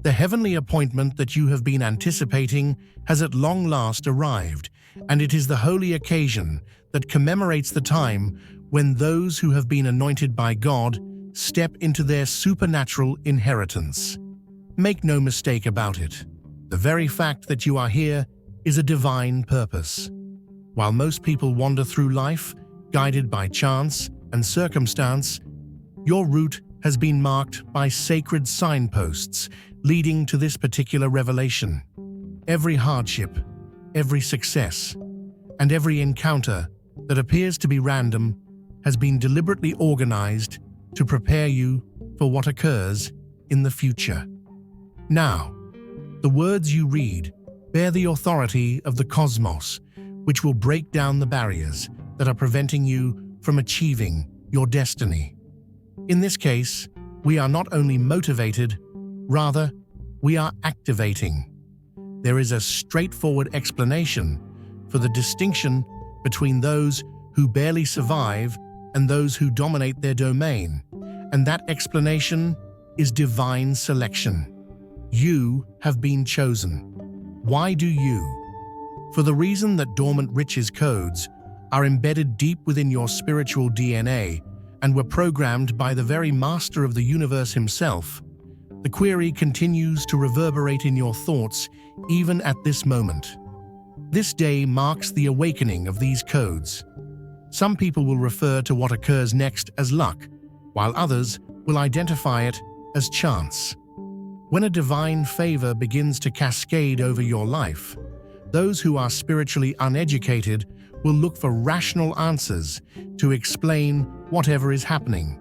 The heavenly appointment that you have been anticipating has at long last arrived, and it is the holy occasion that commemorates the time when those who have been anointed by God step into their supernatural inheritance. Make no mistake about it. The very fact that you are here is a divine purpose. While most people wander through life, guided by chance and circumstance, your route has been marked by sacred signposts leading to this particular revelation. Every hardship, every success, and every encounter that appears to be random has been deliberately organized to prepare you for what occurs in the future. Now, the words you read bear the authority of the cosmos, which will break down the barriers that are preventing you from achieving your destiny. In this case, we are not only motivated, rather, we are activating. There is a straightforward explanation for the distinction between those who barely survive and those who dominate their domain, and that explanation is divine selection. You have been chosen. Why do you? For the reason that dormant riches codes are embedded deep within your spiritual DNA and were programmed by the very master of the universe himself. The query continues to reverberate in your thoughts even at this moment. This day marks the awakening of these codes. Some people will refer to what occurs next as luck, while others will identify it as chance. When a divine favor begins to cascade over your life, those who are spiritually uneducated will look for rational answers to explain whatever is happening.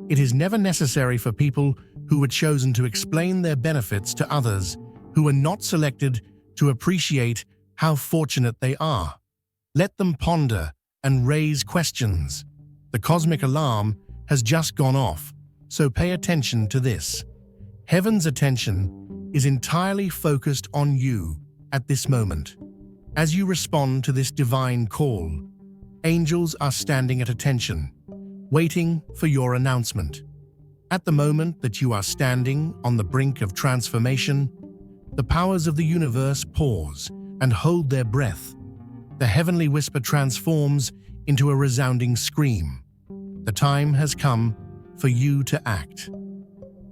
It is never necessary for people who were chosen to explain their benefits to others who are not selected to appreciate how fortunate they are. Let them ponder and raise questions. The cosmic alarm has just gone off, so pay attention to this. Heaven's attention is entirely focused on you at this moment. As you respond to this divine call, angels are standing at attention, waiting for your announcement. At the moment that you are standing on the brink of transformation, the powers of the universe pause and hold their breath. The heavenly whisper transforms into a resounding scream. The time has come for you to act.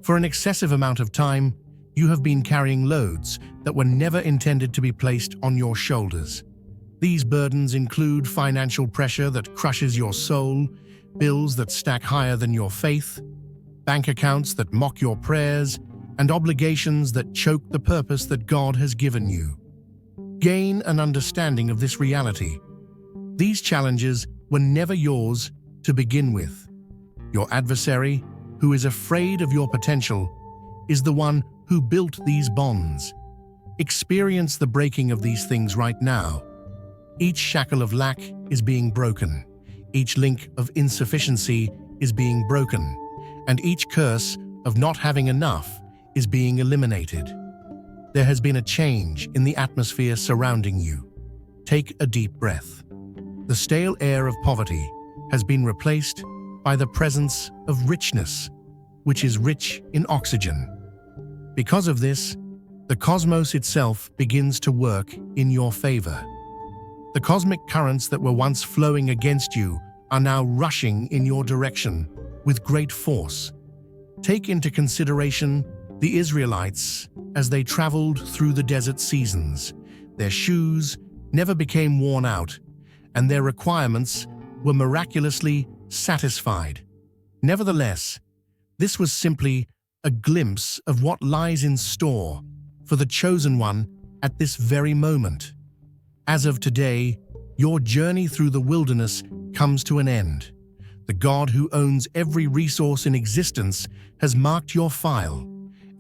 For an excessive amount of time, you have been carrying loads that were never intended to be placed on your shoulders. These burdens include financial pressure that crushes your soul, bills that stack higher than your faith, bank accounts that mock your prayers, and obligations that choke the purpose that God has given you. Gain an understanding of this reality. These challenges were never yours to begin with. Your adversary, who is afraid of your potential, is the one who built these bonds. Experience the breaking of these things right now. Each shackle of lack is being broken. Each link of insufficiency is being broken. And each curse of not having enough is being eliminated. There has been a change in the atmosphere surrounding you. Take a deep breath. The stale air of poverty has been replaced by the presence of richness, which is rich in oxygen. Because of this, the cosmos itself begins to work in your favor. The cosmic currents that were once flowing against you are now rushing in your direction with great force. Take into consideration the Israelites as they traveled through the desert seasons. Their shoes never became worn out, and their requirements were miraculously satisfied. Nevertheless, this was simply a glimpse of what lies in store for the chosen one at this very moment. As of today, your journey through the wilderness comes to an end. The God who owns every resource in existence has marked your file,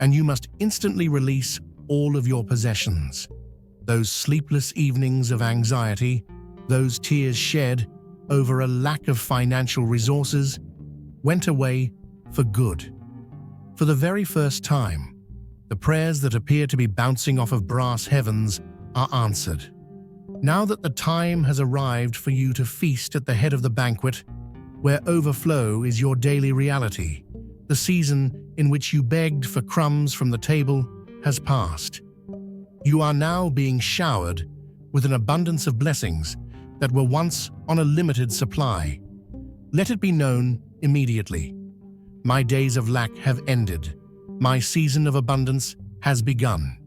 and you must instantly release all of your possessions. Those sleepless evenings of anxiety, those tears shed over a lack of financial resources, went away for good. For the very first time, the prayers that appear to be bouncing off of brass heavens are answered. Now that the time has arrived for you to feast at the head of the banquet, where overflow is your daily reality, the season in which you begged for crumbs from the table has passed. You are now being showered with an abundance of blessings that were once on a limited supply. Let it be known immediately. My days of lack have ended. My season of abundance has begun.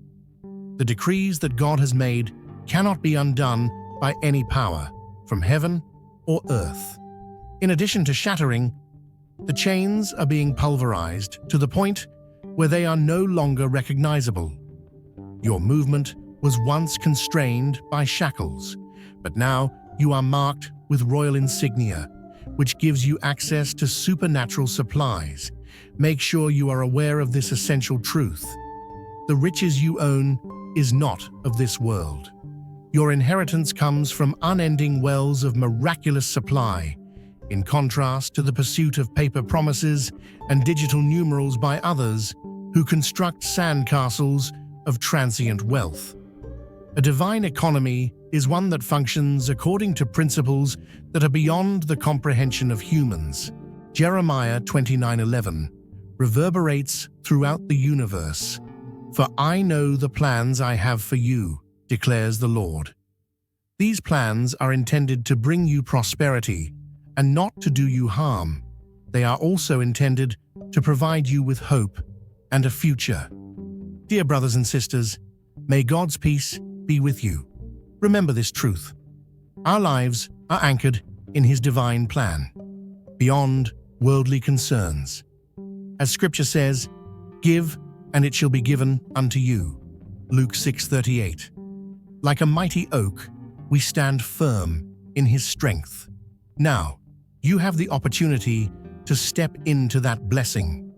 The decrees that God has made cannot be undone by any power, from heaven or earth. In addition to shattering, the chains are being pulverized to the point where they are no longer recognizable. Your movement was once constrained by shackles, but now you are marked with royal insignia, which gives you access to supernatural supplies. Make sure you are aware of this essential truth. The riches you own is not of this world. Your inheritance comes from unending wells of miraculous supply, in contrast to the pursuit of paper promises and digital numerals by others who construct sandcastles of transient wealth. A divine economy is one that functions according to principles that are beyond the comprehension of humans. Jeremiah 29:11 reverberates throughout the universe. For I know the plans I have for you, declares the Lord. These plans are intended to bring you prosperity and not to do you harm. They are also intended to provide you with hope and a future. Dear brothers and sisters, may God's peace be with you. Remember this truth. Our lives are anchored in His divine plan, beyond worldly concerns. As Scripture says, "Give, and it shall be given unto you." Luke 6:38. Like a mighty oak, we stand firm in His strength. Now, you have the opportunity to step into that blessing.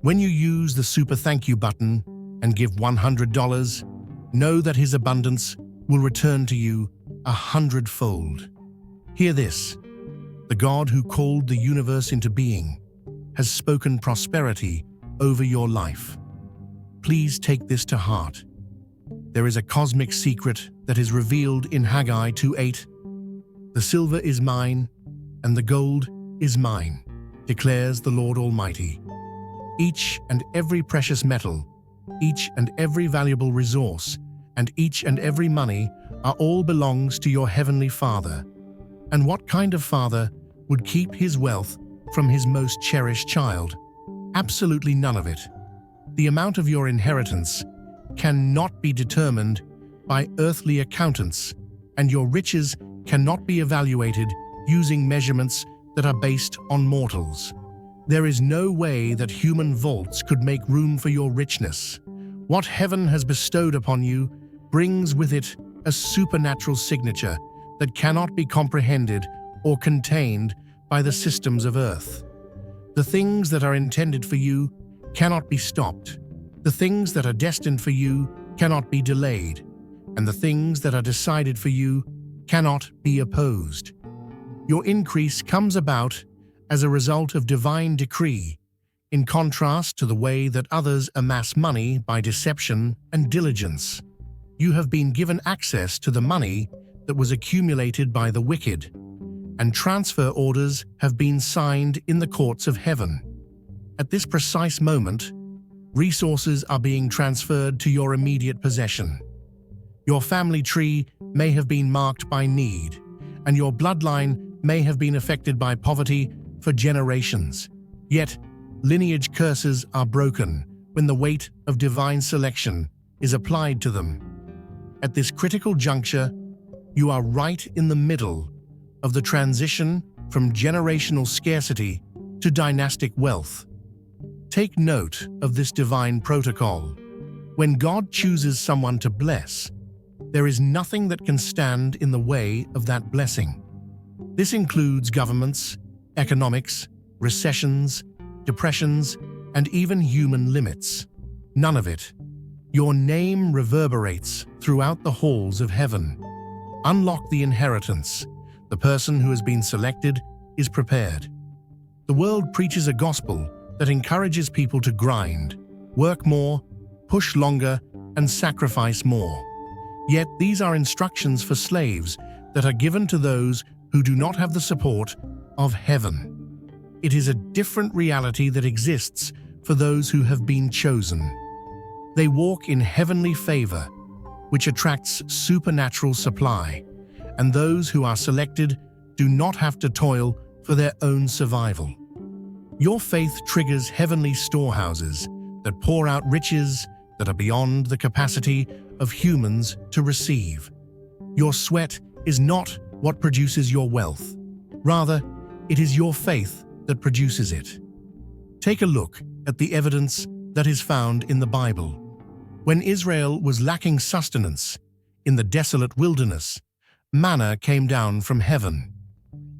When you use the super thank you button and give $100, know that His abundance will return to you 100-fold. Hear this. The God who called the universe into being has spoken prosperity over your life. Please take this to heart. There is a cosmic secret that is revealed in Haggai 2:8. The silver is mine, and the gold is mine, declares the Lord Almighty. Each and every precious metal, each and every valuable resource, and each and every money are all belongs to your heavenly Father. And what kind of father would keep his wealth from his most cherished child? Absolutely none of it. The amount of your inheritance cannot be determined by earthly accountants, and your riches cannot be evaluated using measurements that are based on mortals. There is no way that human vaults could make room for your richness. What heaven has bestowed upon you brings with it a supernatural signature that cannot be comprehended or contained by the systems of earth. The things that are intended for you cannot be stopped. The things that are destined for you cannot be delayed. And the things that are decided for you cannot be opposed. Your increase comes about as a result of divine decree, in contrast to the way that others amass money by deception and diligence. You have been given access to the money that was accumulated by the wicked, and transfer orders have been signed in the courts of heaven. At this precise moment, resources are being transferred to your immediate possession. Your family tree may have been marked by need, and your bloodline may have been affected by poverty for generations. Yet, lineage curses are broken when the weight of divine selection is applied to them. At this critical juncture, you are right in the middle of the transition from generational scarcity to dynastic wealth. Take note of this divine protocol. When God chooses someone to bless, there is nothing that can stand in the way of that blessing. This includes governments, economics, recessions, depressions, and even human limits. None of it. Your name reverberates throughout the halls of heaven. Unlock the inheritance. The person who has been selected is prepared. The world preaches a gospel that encourages people to grind, work more, push longer, and sacrifice more. Yet these are instructions for slaves that are given to those who do not have the support of heaven. It is a different reality that exists for those who have been chosen. They walk in heavenly favor, which attracts supernatural supply, and those who are selected do not have to toil for their own survival. Your faith triggers heavenly storehouses that pour out riches that are beyond the capacity of humans to receive. Your sweat is not what produces your wealth. Rather, it is your faith that produces it. Take a look at the evidence that is found in the Bible. When Israel was lacking sustenance in the desolate wilderness, manna came down from heaven.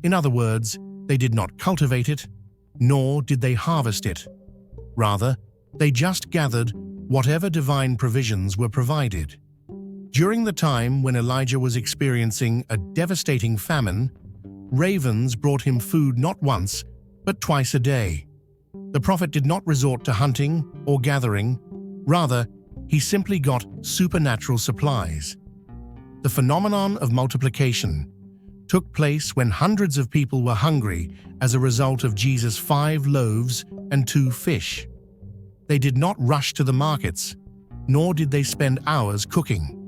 In other words, they did not cultivate it, nor did they harvest it. Rather, they just gathered whatever divine provisions were provided. During the time when Elijah was experiencing a devastating famine, ravens brought him food not once, but twice a day. The prophet did not resort to hunting or gathering. Rather, he simply got supernatural supplies. The phenomenon of multiplication took place when hundreds of people were hungry as a result of Jesus' 5 loaves and 2 fish. They did not rush to the markets, nor did they spend hours cooking.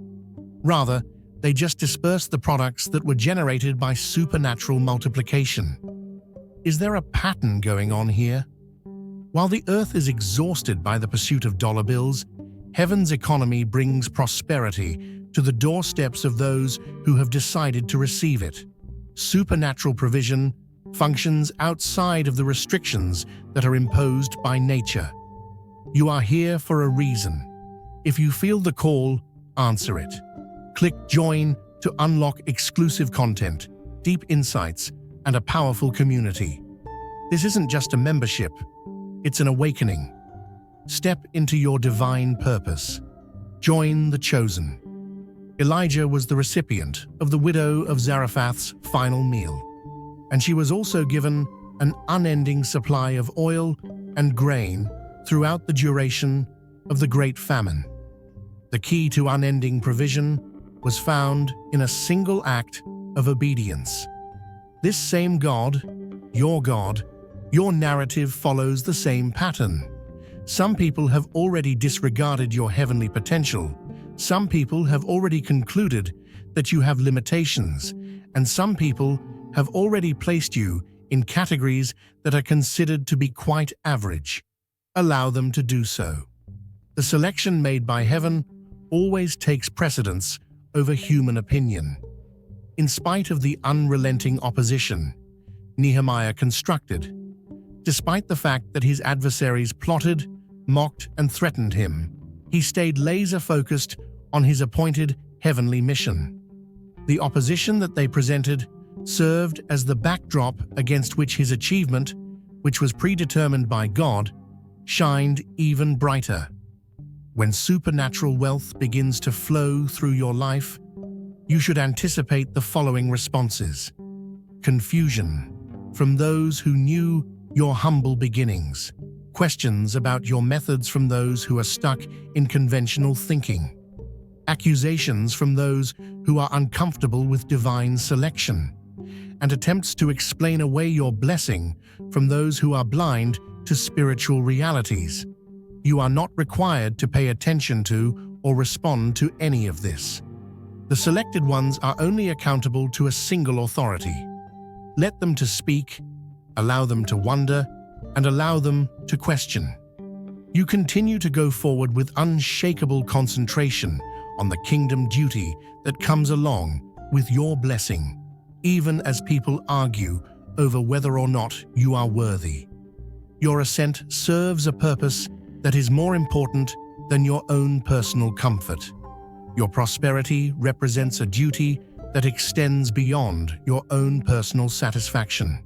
Rather, they just dispersed the products that were generated by supernatural multiplication. Is there a pattern going on here? While the earth is exhausted by the pursuit of dollar bills, heaven's economy brings prosperity to the doorsteps of those who have decided to receive it. Supernatural provision functions outside of the restrictions that are imposed by nature. You are here for a reason. If you feel the call, answer it. Click Join to unlock exclusive content, deep insights, and a powerful community. This isn't just a membership, it's an awakening. Step into your divine purpose. Join the chosen. Elijah was the recipient of the widow of Zarephath's final meal, and she was also given an unending supply of oil and grain throughout the duration of the Great Famine. The key to unending provision was found in a single act of obedience. This same God, your narrative follows the same pattern. Some people have already disregarded your heavenly potential. Some people have already concluded that you have limitations, and some people have already placed you in categories that are considered to be quite average. Allow them to do so. The selection made by heaven always takes precedence over human opinion. In spite of the unrelenting opposition Nehemiah constructed, despite the fact that his adversaries plotted, mocked, and threatened him, he stayed laser-focused on his appointed heavenly mission. The opposition that they presented served as the backdrop against which his achievement, which was predetermined by God, shined even brighter. When supernatural wealth begins to flow through your life, you should anticipate the following responses. Confusion from those who knew your humble beginnings. Questions about your methods from those who are stuck in conventional thinking. Accusations from those who are uncomfortable with divine selection. And attempts to explain away your blessing from those who are blind to spiritual realities. You are not required to pay attention to or respond to any of this. The selected ones are only accountable to a single authority. Let them to speak, allow them to wonder, and allow them to question. You continue to go forward with unshakable concentration on the kingdom duty that comes along with your blessing, even as people argue over whether or not you are worthy. Your ascent serves a purpose that is more important than your own personal comfort. Your prosperity represents a duty that extends beyond your own personal satisfaction.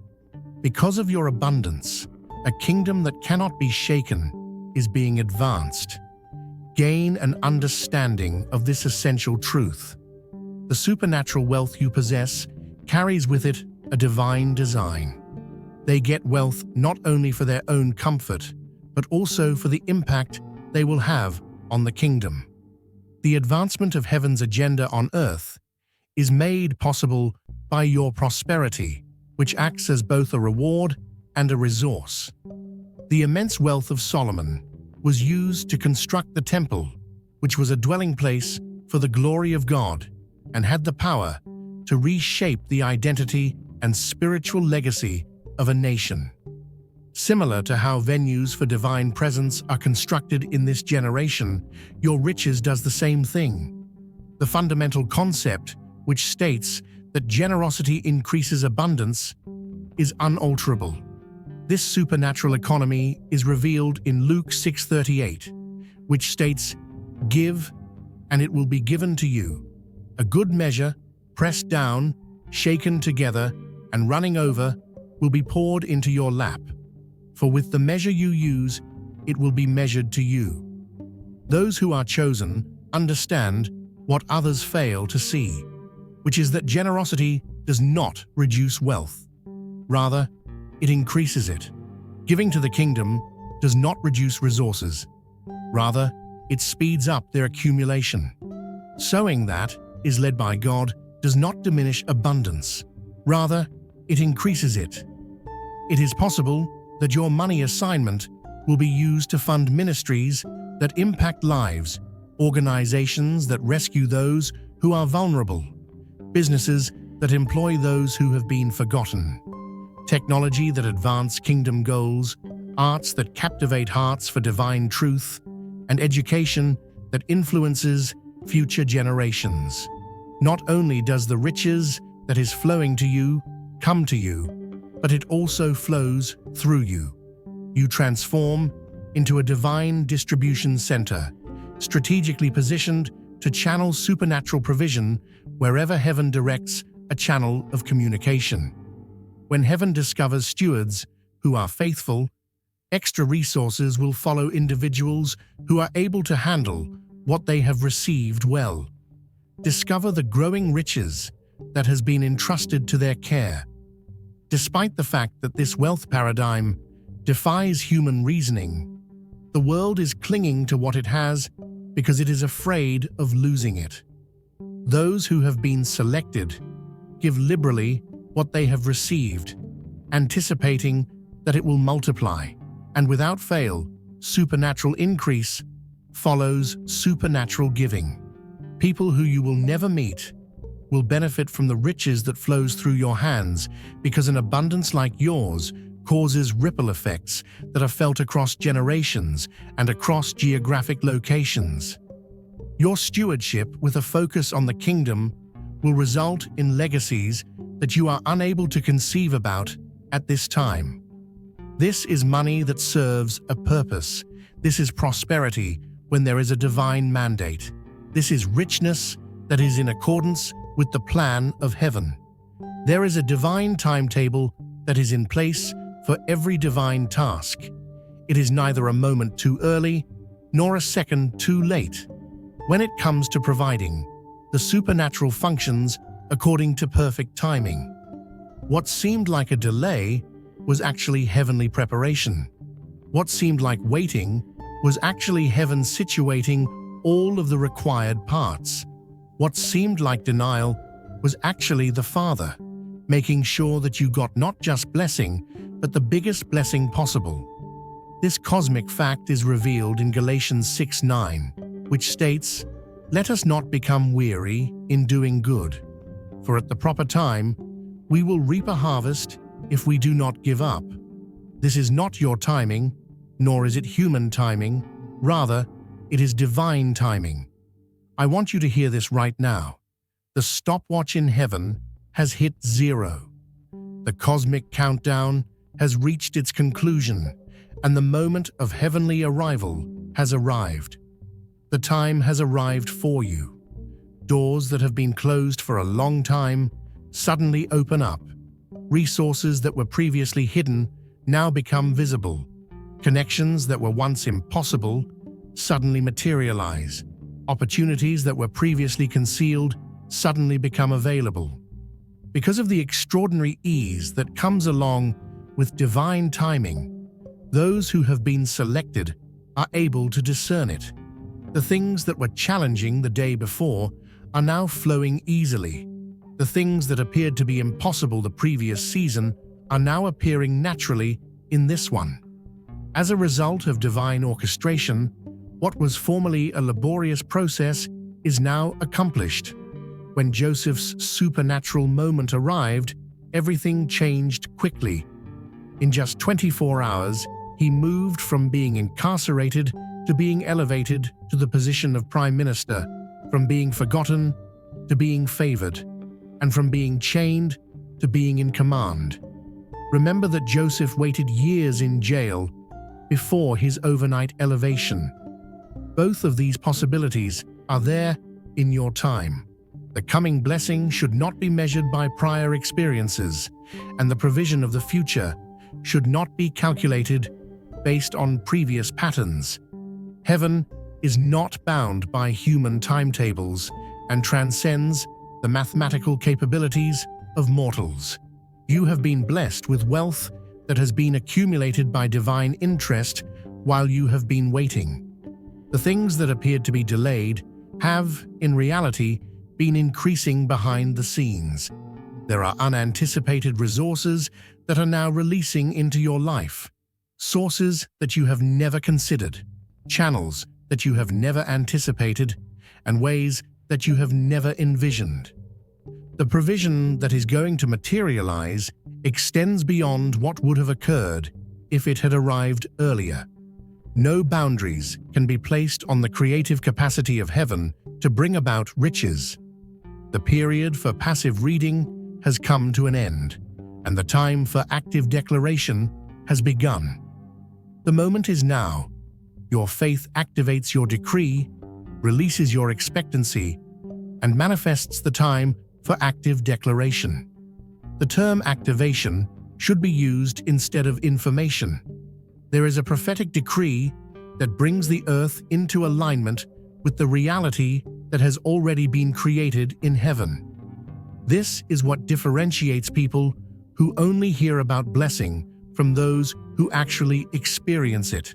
Because of your abundance, a kingdom that cannot be shaken is being advanced. Gain an understanding of this essential truth. The supernatural wealth you possess carries with it a divine design. They get wealth not only for their own comfort, but also for the impact they will have on the kingdom. The advancement of heaven's agenda on earth is made possible by your prosperity, which acts as both a reward and a resource. The immense wealth of Solomon, was used to construct the temple, which was a dwelling place for the glory of God and had the power to reshape the identity and spiritual legacy of a nation. Similar to how venues for divine presence are constructed in this generation, your riches does the same thing. The fundamental concept, which states that generosity increases abundance, is unalterable. This supernatural economy is revealed in Luke 6:38, which states, "Give, and it will be given to you. A good measure, pressed down, shaken together, and running over, will be poured into your lap. For with the measure you use, it will be measured to you." Those who are chosen understand what others fail to see, which is that generosity does not reduce wealth. Rather, it increases it. Giving to the kingdom does not reduce resources. Rather, it speeds up their accumulation. Sowing that is led by God does not diminish abundance. Rather, it increases it. It is possible that your money assignment will be used to fund ministries that impact lives, organizations that rescue those who are vulnerable, businesses that employ those who have been forgotten, technology that advance kingdom goals, arts that captivate hearts for divine truth, and education that influences future generations. Not only does the riches that is flowing to you come to you, but it also flows through you. You transform into a divine distribution center, strategically positioned to channel supernatural provision wherever heaven directs a channel of communication. When heaven discovers stewards who are faithful, extra resources will follow individuals who are able to handle what they have received well. Discover the growing riches that has been entrusted to their care. Despite the fact that this wealth paradigm defies human reasoning, the world is clinging to what it has because it is afraid of losing it. Those who have been selected give liberally what they have received, anticipating that it will multiply, and without fail, supernatural increase follows supernatural giving. People who you will never meet will benefit from the riches that flows through your hands because an abundance like yours causes ripple effects that are felt across generations and across geographic locations. Your stewardship with a focus on the kingdom will result in legacies that you are unable to conceive about at this time. This is money that serves a purpose. This is prosperity when there is a divine mandate. This is richness that is in accordance with the plan of heaven. There is a divine timetable that is in place for every divine task. It is neither a moment too early nor a second too late. When it comes to providing, the supernatural functions according to perfect timing. What seemed like a delay was actually heavenly preparation. What seemed like waiting was actually heaven situating all of the required parts. What seemed like denial was actually the Father, making sure that you got not just blessing, but the biggest blessing possible. This cosmic fact is revealed in Galatians 6:9, which states, "Let us not become weary in doing good, for at the proper time we will reap a harvest if we do not give up." This is not your timing, nor is it human timing. Rather, it is divine timing. I want you to hear this right now. The stopwatch in heaven has hit 0. The cosmic countdown has reached its conclusion, and the moment of heavenly arrival has arrived. The time has arrived for you. Doors that have been closed for a long time suddenly open up. Resources that were previously hidden now become visible. Connections that were once impossible suddenly materialize. Opportunities that were previously concealed suddenly become available. Because of the extraordinary ease that comes along with divine timing, those who have been selected are able to discern it. The things that were challenging the day before are now flowing easily. The things that appeared to be impossible the previous season are now appearing naturally in this one. As a result of divine orchestration, what was formerly a laborious process is now accomplished. When Joseph's supernatural moment arrived, everything changed quickly. In just 24 hours, he moved from being incarcerated to being elevated to the position of prime minister, from being forgotten to being favored, and from being chained to being in command. Remember that Joseph waited years in jail before his overnight elevation. Both of these possibilities are there in your time. The coming blessing should not be measured by prior experiences, and the provision of the future should not be calculated based on previous patterns. Heaven is not bound by human timetables and transcends the mathematical capabilities of mortals. You have been blessed with wealth that has been accumulated by divine interest while you have been waiting. The things that appeared to be delayed have, in reality, been increasing behind the scenes. There are unanticipated resources that are now releasing into your life, sources that you have never considered, channels that you have never anticipated, and ways that you have never envisioned. The provision that is going to materialize extends beyond what would have occurred if it had arrived earlier. No boundaries can be placed on the creative capacity of heaven to bring about riches. The period for passive reading has come to an end, and the time for active declaration has begun. The moment is now. Your faith activates your decree, releases your expectancy, and manifests the time for active declaration. The term activation should be used instead of information. There is a prophetic decree that brings the earth into alignment with the reality that has already been created in heaven. This is what differentiates people who only hear about blessing from those who actually experience it.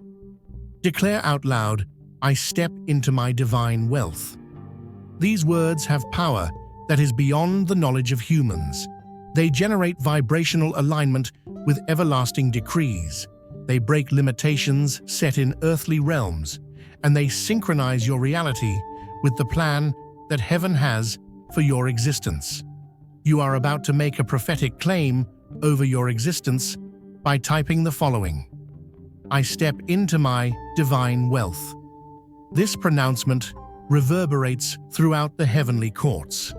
Declare out loud, "I step into my divine wealth." These words have power that is beyond the knowledge of humans. They generate vibrational alignment with everlasting decrees. They break limitations set in earthly realms, and they synchronize your reality with the plan that heaven has for your existence. You are about to make a prophetic claim over your existence by typing the following: "I step into my divine wealth." This pronouncement reverberates throughout the heavenly courts.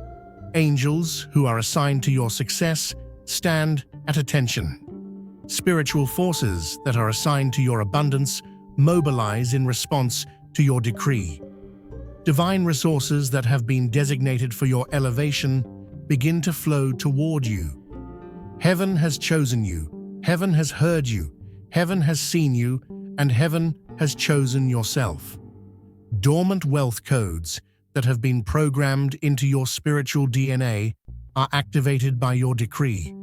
Angels who are assigned to your success stand at attention. Spiritual forces that are assigned to your abundance mobilize in response to your decree. Divine resources that have been designated for your elevation begin to flow toward you. Heaven has chosen you, heaven has heard you, heaven has seen you, and heaven has chosen yourself. Dormant wealth codes that have been programmed into your spiritual DNA are activated by your decree.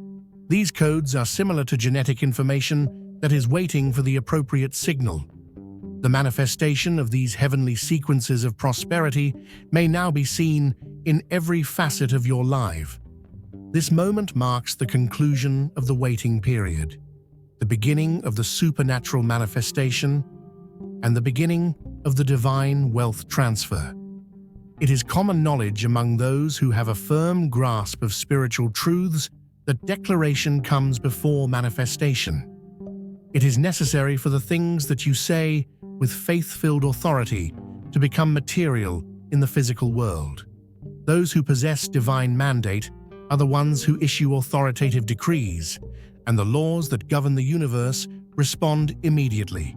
These codes are similar to genetic information that is waiting for the appropriate signal. The manifestation of these heavenly sequences of prosperity may now be seen in every facet of your life. This moment marks the conclusion of the waiting period, the beginning of the supernatural manifestation, and the beginning of the divine wealth transfer. It is common knowledge among those who have a firm grasp of spiritual truths that declaration comes before manifestation. It is necessary for the things that you say with faith-filled authority to become material in the physical world. Those who possess divine mandate are the ones who issue authoritative decrees, and the laws that govern the universe respond immediately.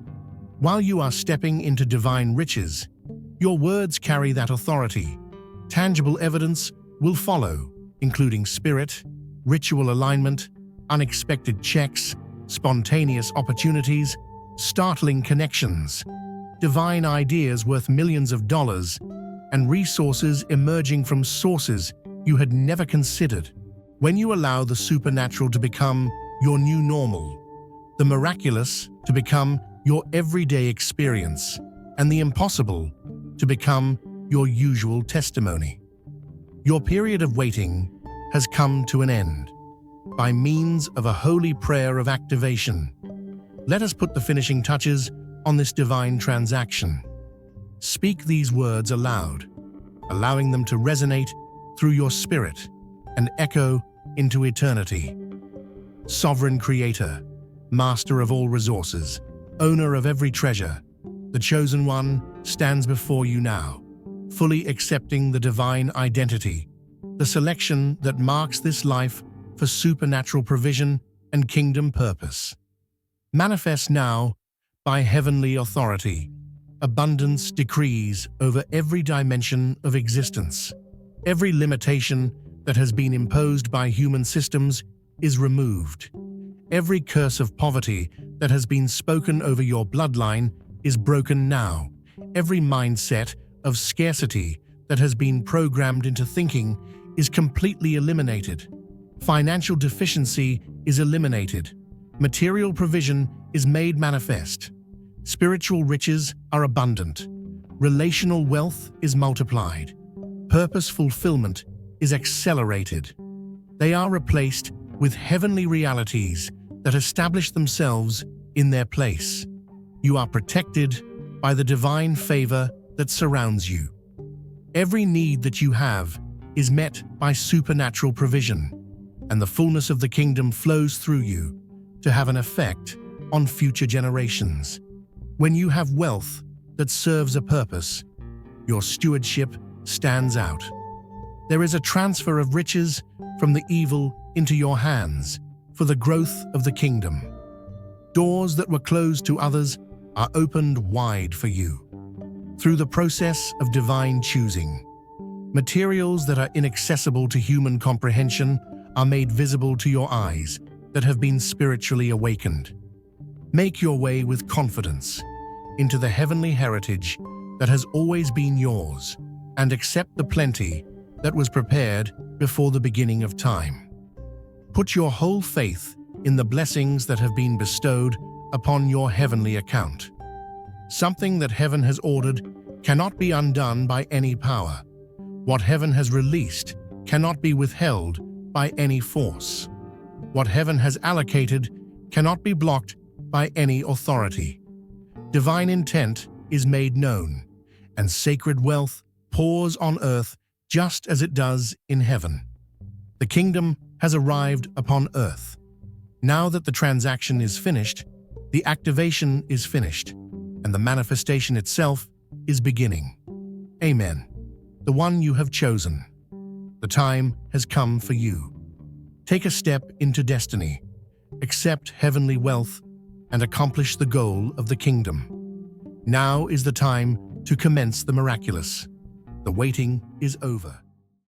While you are stepping into divine riches, your words carry that authority. Tangible evidence will follow, including spirit, ritual alignment, unexpected checks, spontaneous opportunities, startling connections, divine ideas worth millions of dollars, and resources emerging from sources you had never considered. When you allow the supernatural to become your new normal, the miraculous to become your everyday experience, and the impossible to become your usual testimony, your period of waiting has come to an end. By means of a holy prayer of activation, Let us put the finishing touches on this divine transaction. Speak these words aloud, allowing them to resonate through your spirit and echo into eternity. Sovereign Creator, Master of all resources, Owner of every treasure, the Chosen One stands before you now, fully accepting the divine identity, the selection that marks this life for supernatural provision and kingdom purpose. Manifest now by heavenly authority. Abundance decrees over every dimension of existence. Every limitation that has been imposed by human systems is removed. Every curse of poverty that has been spoken over your bloodline is broken now. Every mindset of scarcity that has been programmed into thinking is completely eliminated. Financial deficiency is eliminated. Material provision is made manifest. Spiritual riches are abundant. Relational wealth is multiplied. Purpose fulfillment is accelerated. They are replaced with heavenly realities that establish themselves in their place. You are protected by the divine favor that surrounds you. Every need that you have is met by supernatural provision, and the fullness of the kingdom flows through you to have an effect on future generations. When you have wealth that serves a purpose, your stewardship stands out. There is a transfer of riches from the evil into your hands for the growth of the kingdom. Doors that were closed to others are opened wide for you. Through the process of divine choosing, materials that are inaccessible to human comprehension are made visible to your eyes that have been spiritually awakened. Make your way with confidence into the heavenly heritage that has always been yours, and accept the plenty that was prepared before the beginning of time. Put your whole faith in the blessings that have been bestowed upon your heavenly account. Something that heaven has ordered cannot be undone by any power. What heaven has released cannot be withheld by any force. What heaven has allocated cannot be blocked by any authority. Divine intent is made known, and sacred wealth pours on earth just as it does in heaven. The kingdom has arrived upon earth. Now that the transaction is finished, the activation is finished, and the manifestation itself is beginning. Amen. The one you have chosen. The time has come for you. Take a step into destiny, accept heavenly wealth, and accomplish the goal of the kingdom. Now is the time to commence the miraculous. The waiting is over.